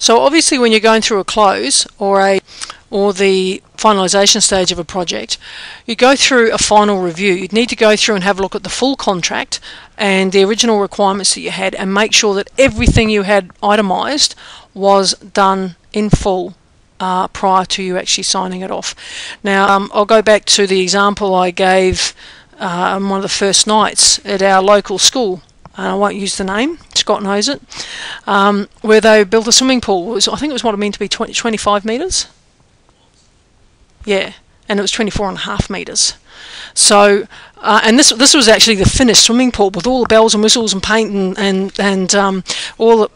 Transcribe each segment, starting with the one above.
So obviously when you're going through a close or the finalisation stage of a project, you go through a final review. You'd need to go through and have a look at the full contract and the original requirements that you had, and make sure that everything you had itemised was done in full prior to you actually signing it off. Now I'll go back to the example I gave on one of the first nights at our local school, and I won't use the name, Scott knows it, where they built a swimming pool. I think it was what it meant to be 25 metres. Yeah, and it was 24.5 metres. So, and this was actually the finished swimming pool with all the bells and whistles and paint and all the,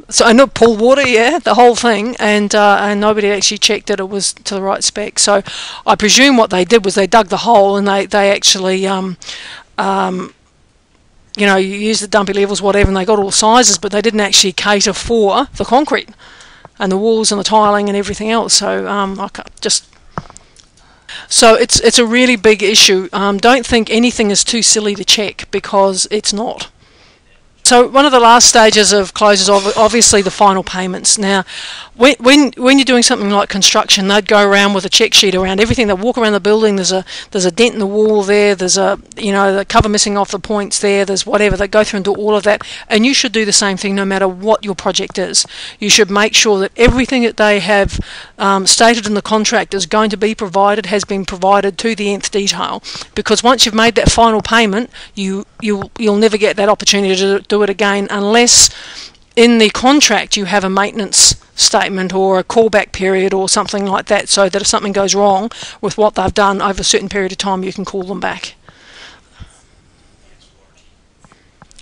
so I know pool water, yeah, the whole thing, and nobody actually checked that it was to the right spec. So I presume what they did was they dug the hole and they actually you know, you use the dumpy levels, whatever, and they got all sizes, but they didn't actually cater for the concrete and the walls and the tiling and everything else. So So it's a really big issue. Don't think anything is too silly to check, because it's not. So one of the last stages of close is obviously the final payments. Now, when you're doing something like construction, they'd go around with a check sheet around everything. They walk around the building. There's a dent in the wall there. There's the cover missing off the points there. There's whatever. They go through and do all of that. And you should do the same thing no matter what your project is. You should make sure that everything that they have stated in the contract is going to be provided has been provided to the nth detail. Because once you've made that final payment, you'll never get that opportunity to do it again, unless in the contract you have a maintenance statement or a callback period or something like that, so that if something goes wrong with what they've done over a certain period of time, you can call them back.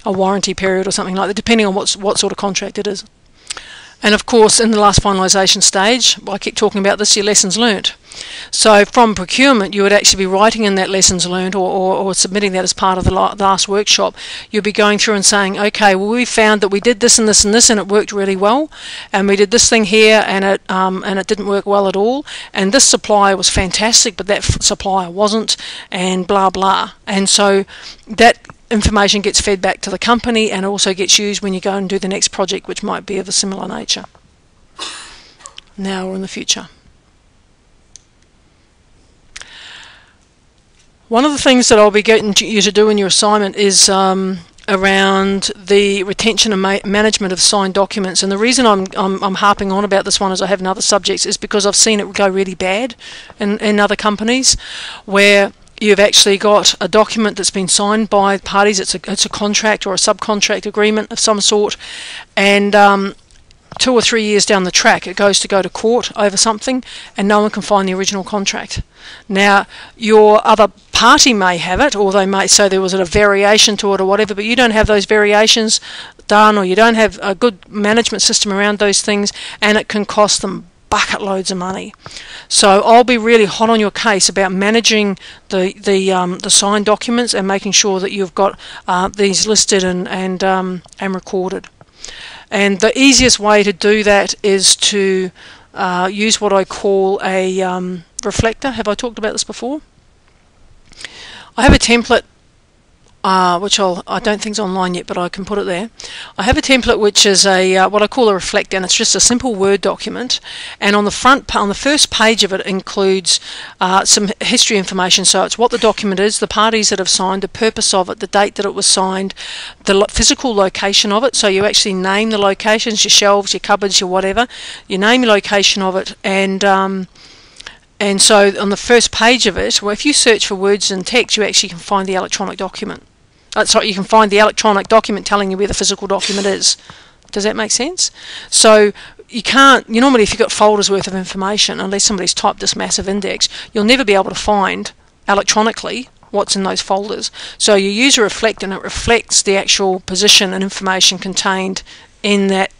A warranty period or something like that, depending on what sort of contract it is. And of course, in the last finalisation stage, I keep talking about this, your lessons learnt. So from procurement, you would actually be writing in that lessons learnt, or submitting that as part of the last workshop. You'll be going through and saying, okay, well, we found that we did this and this and this, and it worked really well, and we did this thing here, and it didn't work well at all, and this supplier was fantastic, but that supplier wasn't, and blah blah. And so that information gets fed back to the company, and also gets used when you go and do the next project, which might be of a similar nature, now or in the future. One of the things that I'll be getting you to do in your assignment is around the retention and management of signed documents. And the reason I'm harping on about this one, as I have in other subjects, is because I've seen it go really bad in other companies, where you've actually got a document that's been signed by parties. It's a contract or a subcontract agreement of some sort, and 2 or 3 years down the track it goes to go to court over something, and no one can find the original contract. Now, your other party may have it, or they may say there was a variation to it or whatever, but you don't have those variations done, or you don't have a good management system around those things, and it can cost them bucket loads of money. So I'll be really hot on your case about managing the signed documents and making sure that you've got these listed and recorded. And the easiest way to do that is to use what I call a reflector. Have I talked about this before? I have a template which I don't think is online yet, but I can put it there. I have a template which is what I call a reflector, and it's just a simple Word document. And on the first page of it includes some history information. So it's what the document is, the parties that have signed, the purpose of it, the date that it was signed, the physical location of it. So you actually name the locations, your shelves, your cupboards, your whatever. You name your location of it, and so on the first page of it, well, if you search for words and text, you actually can find the electronic document. You can find the electronic document telling you where the physical document is. Does that make sense? So you normally, if you've got folders worth of information, unless somebody's typed this massive index, you'll never be able to find electronically what's in those folders. So you use a reflector, and it reflects the actual position and information contained in that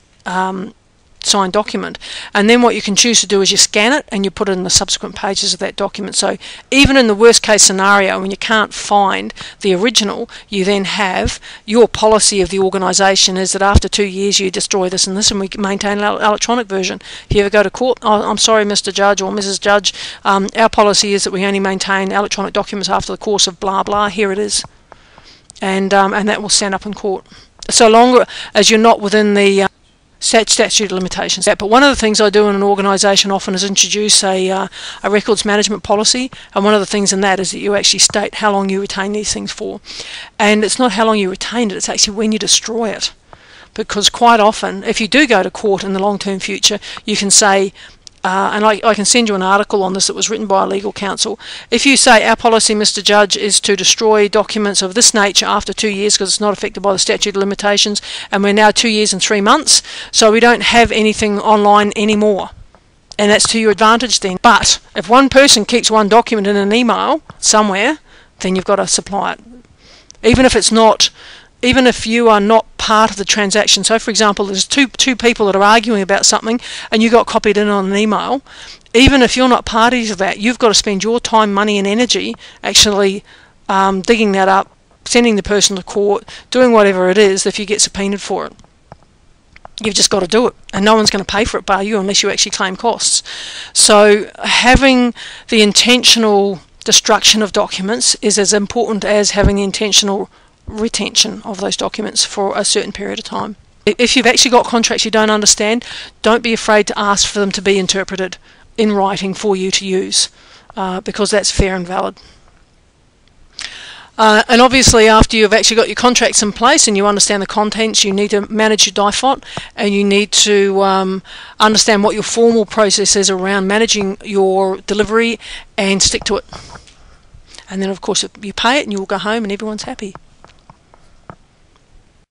signed document. And then what you can choose to do is you scan it and you put it in the subsequent pages of that document. So even in the worst case scenario, when you can't find the original, you then have your policy of the organisation is that after 2 years you destroy this and this, and we maintain an electronic version. If you ever go to court, oh, I'm sorry Mr. Judge or Mrs. Judge, our policy is that we only maintain electronic documents after the course of blah blah, here it is. And that will stand up in court. So long as you're not within the statute of limitations. But one of the things I do in an organisation often is introduce a records management policy, and one of the things in that is that you actually state how long you retain these things for. And it's not how long you retain it, it's actually when you destroy it. Because quite often, if you do go to court in the long-term future, you can say, and I can send you an article on this that was written by a legal counsel. If you say our policy, Mr. Judge, is to destroy documents of this nature after 2 years because it's not affected by the statute of limitations, and we're now 2 years and 3 months, so we don't have anything online anymore, and that's to your advantage then. But if one person keeps one document in an email somewhere, then you've got to supply it, even if it's not. Even if you are not part of the transaction. So for example, there's two people that are arguing about something and you got copied in on an email, even if you're not party to that, you've got to spend your time, money and energy actually digging that up, sending the person to court, doing whatever it is if you get subpoenaed for it. You've just got to do it, and no one's going to pay for it bar you unless you actually claim costs. So having the intentional destruction of documents is as important as having the intentional retention of those documents for a certain period of time. If you've actually got contracts you don't understand, don't be afraid to ask for them to be interpreted in writing for you to use, because that's fair and valid. And obviously after you've actually got your contracts in place and you understand the contents, you need to manage your DIFOT, and you need to understand what your formal process is around managing your delivery and stick to it. And then of course you pay it and you will go home and everyone's happy.